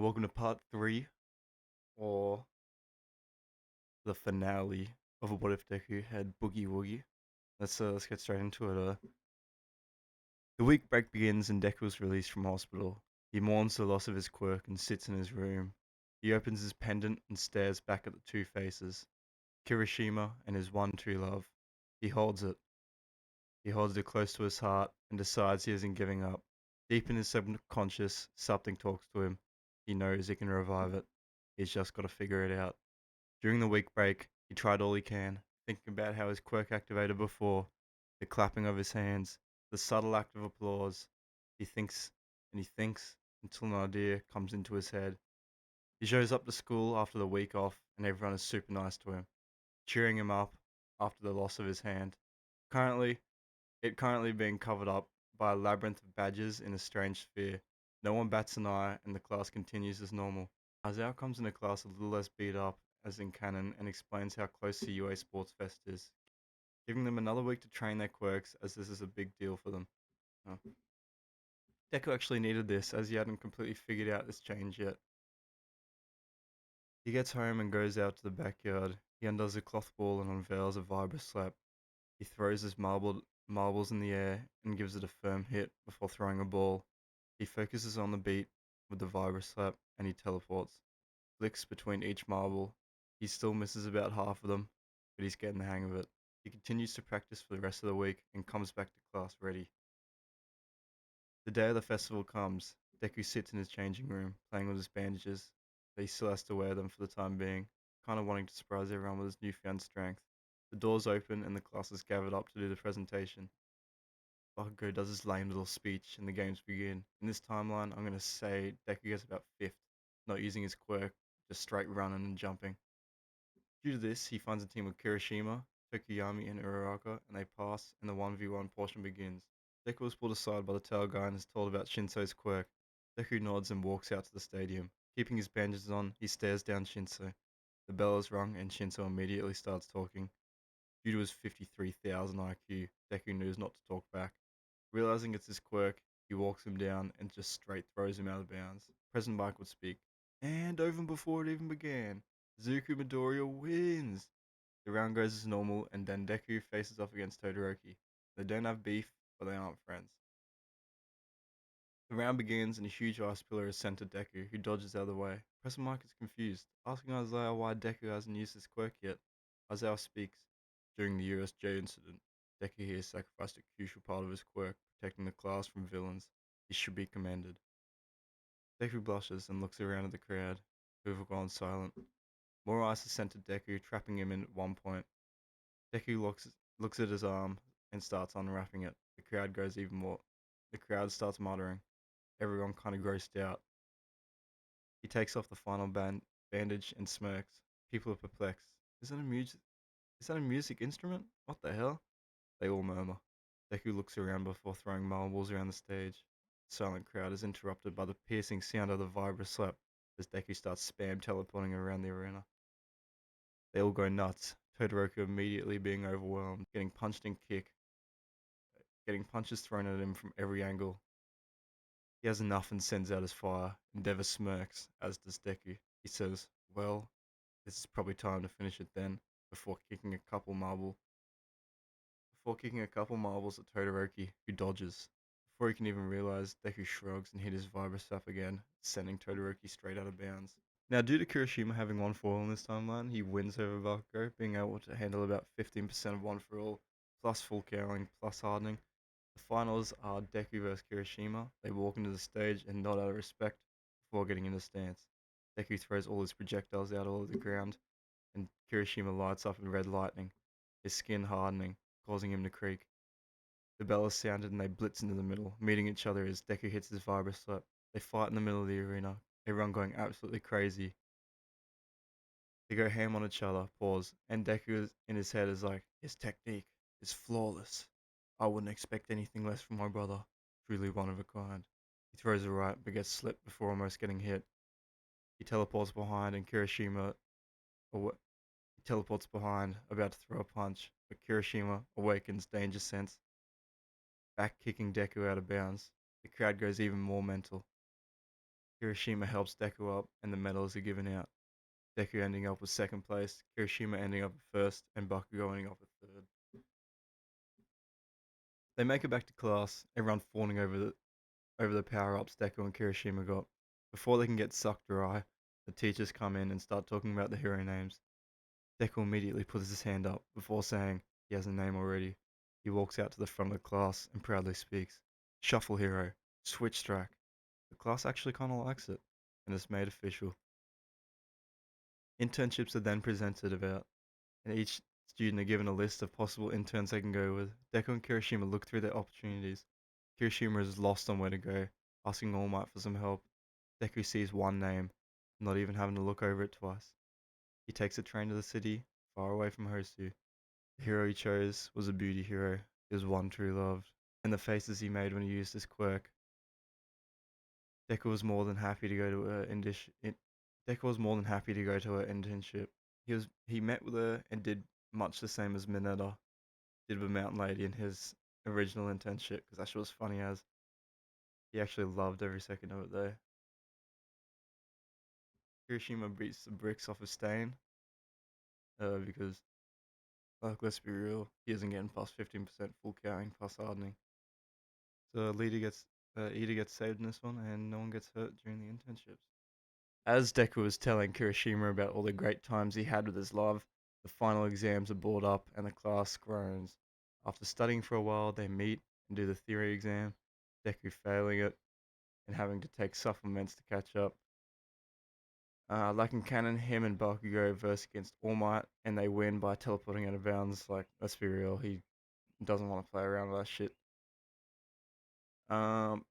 Welcome to part 3, or the finale of What If Deku had Boogie Woogie. Let's get straight into it. The week break begins and Deku is released from hospital. He mourns the loss of his quirk and sits in his room. He opens his pendant and stares back at the two faces, Kirishima and his one true love. He holds it. He holds it close to his heart and decides he isn't giving up. Deep in his subconscious, something talks to him. He knows he can revive it. He's just got to figure it out. During the week break, he tried all he can, thinking about how his quirk activated before, the clapping of his hands, the subtle act of applause. He thinks and he thinks until an idea comes into his head. He shows up to school after the week off, and everyone is super nice to him, cheering him up after the loss of his hand. Currently, currently being covered up by a labyrinth of badges in a strange sphere. No one bats an eye, and the class continues as normal. Azao comes into class a little less beat up as in canon and explains how close the UA Sports Fest is, giving them another week to train their quirks as this is a big deal for them. Oh. Deku actually needed this as he hadn't completely figured out this change yet. He gets home and goes out to the backyard. He undoes a cloth ball and unveils a vibra slap. He throws his marbles in the air and gives it a firm hit before throwing a ball. He focuses on the beat with the vibra slap and he teleports. Flicks between each marble. He still misses about half of them, but he's getting the hang of it. He continues to practice for the rest of the week and comes back to class ready. The day of the festival comes. Deku sits in his changing room, playing with his bandages, but he still has to wear them for the time being, kind of wanting to surprise everyone with his newfound strength. The doors open and the class is gathered up to do the presentation. Bakugo does his lame little speech and the games begin. In this timeline, I'm going to say Deku gets about 5th, not using his quirk, just straight running and jumping. Due to this, he finds a team of Kirishima, Tokuyami, and Uraraka, and they pass, and the 1v1 portion begins. Deku is pulled aside by the tail guy and is told about Shinso's quirk. Deku nods and walks out to the stadium. Keeping his bandages on, he stares down Shinso. The bell is rung, and Shinso immediately starts talking. Due to his 53,000 IQ, Deku knows not to talk back. Realizing it's his quirk, he walks him down and just straight throws him out of bounds. President Mike would speak. And over before it even began, Zuko Midoriya wins! The round goes as normal, and then Deku faces off against Todoroki. They don't have beef, but they aren't friends. The round begins, and a huge ice pillar is sent to Deku, who dodges out of the way. President Mike is confused, asking Isaiah why Deku hasn't used his quirk yet. Isaiah speaks. During the USJ incident, Deku here sacrificed a crucial part of his quirk, protecting the class from villains. He should be commended. Deku blushes and looks around at the crowd, who have gone silent. More ice is sent to Deku, trapping him in at one point. Deku looks at his arm and starts unwrapping it. The crowd goes even more. The crowd starts muttering. Everyone kind of grossed out. He takes off the final bandage and smirks. People are perplexed. Is that a music instrument? What the hell? They all murmur. Deku looks around before throwing marbles around the stage. The silent crowd is interrupted by the piercing sound of the vibra slap as Deku starts spam teleporting around the arena. They all go nuts, Todoroki immediately being overwhelmed, getting punches thrown at him from every angle. He has enough and sends out his fire. Endeavor smirks, as does Deku. He says, well, this is probably time to finish it then, before kicking a couple marbles at Todoroki, who dodges. Before he can even realize, Deku shrugs and hit his vibra slap again, sending Todoroki straight out of bounds. Now, due to Kirishima having one for all in this timeline, he wins over Bakugo, being able to handle about 15% of one for all, plus full cowling, plus hardening. The finals are Deku vs Kirishima. They walk into the stage and nod out of respect before getting into stance. Deku throws all his projectiles out all over the ground, and Kirishima lights up in red lightning, his skin hardening, causing him to creak. The bell is sounded and they blitz into the middle, meeting each other as Deku hits his vibra slap. They fight in the middle of the arena, everyone going absolutely crazy. They go ham on each other, pause, and Deku in his head is like, his technique is flawless. I wouldn't expect anything less from my brother. Truly one of a kind. He throws a right, but gets slipped before almost getting hit. He teleports behind, and he teleports behind, about to throw a punch, but Kirishima awakens danger sense, back kicking Deku out of bounds. The crowd goes even more mental. Kirishima helps Deku up, and the medals are given out. Deku ending up with second place, Kirishima ending up at first, and Bakugo ending up at third. They make it back to class, everyone fawning over the power ups Deku and Kirishima got. Before they can get sucked dry, the teachers come in and start talking about the hero names. Deku immediately puts his hand up before saying he has a name already. He walks out to the front of the class and proudly speaks. Shuffle hero, switch track. The class actually kinda likes it, and it's made official. Internships are then presented about, and each student are given a list of possible interns they can go with. Deku and Kirishima look through their opportunities. Kirishima is lost on where to go, asking All Might for some help. Deku sees one name, not even having to look over it twice. He takes a train to the city, far away from Hosu. The hero he chose was a beauty hero, his one true love, and the faces he made when he used his quirk. Deku was more than happy to go to her Deku was more than happy to go to her internship. He met with her and did much the same as Mineta did with Mountain Lady in his original internship, because that shit was funny as he actually loved every second of it there. Kirishima beats the bricks off of Stain, because, like, let's be real, he isn't getting past 15% full counting plus hardening. So Ida gets saved in this one, and no one gets hurt during the internships. As Deku is telling Kirishima about all the great times he had with his love, the final exams are brought up and the class groans. After studying for a while, they meet and do the theory exam, Deku failing it and having to take supplements to catch up. Like in canon, him and Bakugo verse against All Might, and they win by teleporting out of bounds. Like, let's be real, he doesn't want to play around with that shit. Um,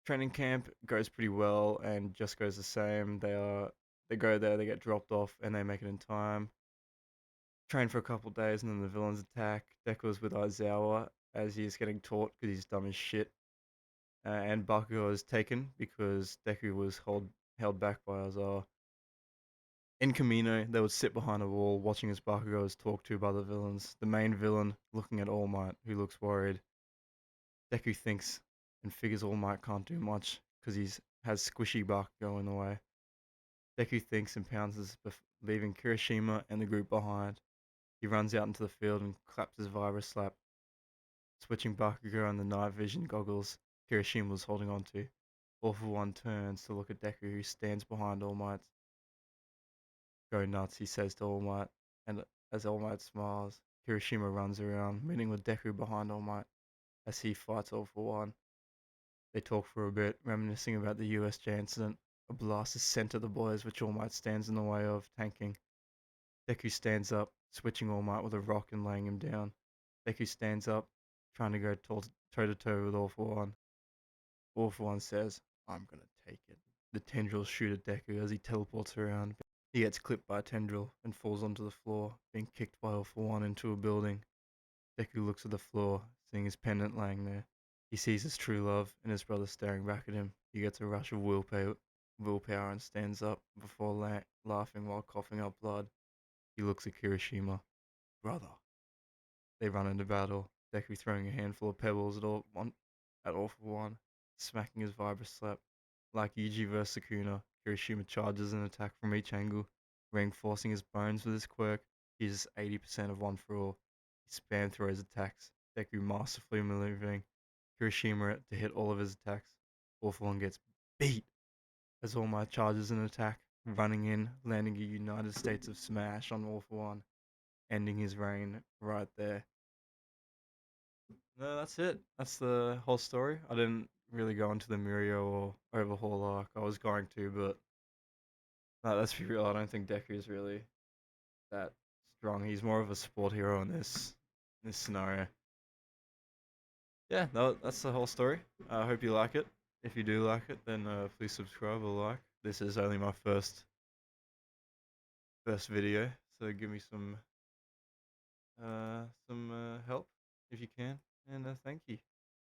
Training camp goes pretty well and just goes the same. They go there, they get dropped off, and they make it in time. Train for a couple days, and then the villains attack. Deku's with Aizawa as he's getting taught because he's dumb as shit. And Bakugo is taken because Deku was held back by Aizawa. In Kamino, they would sit behind a wall watching as Bakugo is talked to by the villains. The main villain looking at All Might, who looks worried. Deku thinks and figures All Might can't do much because he has squishy Bakugo in the way. Deku thinks and pounces, leaving Kirishima and the group behind. He runs out into the field and claps his Vibra slap, switching Bakugo and the night vision goggles Kirishima was holding onto. All for One turns to look at Deku, who stands behind All Might. Go nuts, he says to All Might, and as All Might smiles, Kirishima runs around, meeting with Deku behind All Might as he fights All for One. They talk for a bit, reminiscing about the USJ incident. A blast is sent at the boys, which All Might stands in the way of, tanking. Deku stands up, switching All Might with a rock and laying him down. Deku stands up, trying to go toe to toe with All for One. All for One says, I'm gonna take it. The tendrils shoot at Deku as he teleports around. He gets clipped by a tendril and falls onto the floor, being kicked by All for One into a building. Deku looks at the floor, seeing his pendant laying there. He sees his true love and his brother staring back at him. He gets a rush of willpower and stands up before laughing while coughing up blood. He looks at Kirishima. Brother. They run into battle, Deku throwing a handful of pebbles at All for One, smacking his Vibra slap. Like Yuji vs Sukuna, Kirishima charges an attack from each angle, reinforcing his bones with his quirk. He uses 80% of One for All. He spam throws attacks, Deku masterfully maneuvering Kirishima to hit all of his attacks. All for One gets beat as All Might charges an attack, running in, landing a United States of Smash on All for One, ending his reign right there. No, that's it. That's the whole story. I didn't really go into the Mirio or Overhaul arc. I was going to, but no, let's be real. I don't think Deku is really that strong. He's more of a support hero in this scenario. Yeah, no, that's the whole story. I hope you like it. If you do like it, then please subscribe or like. This is only my first video, so give me some help if you can, and thank you.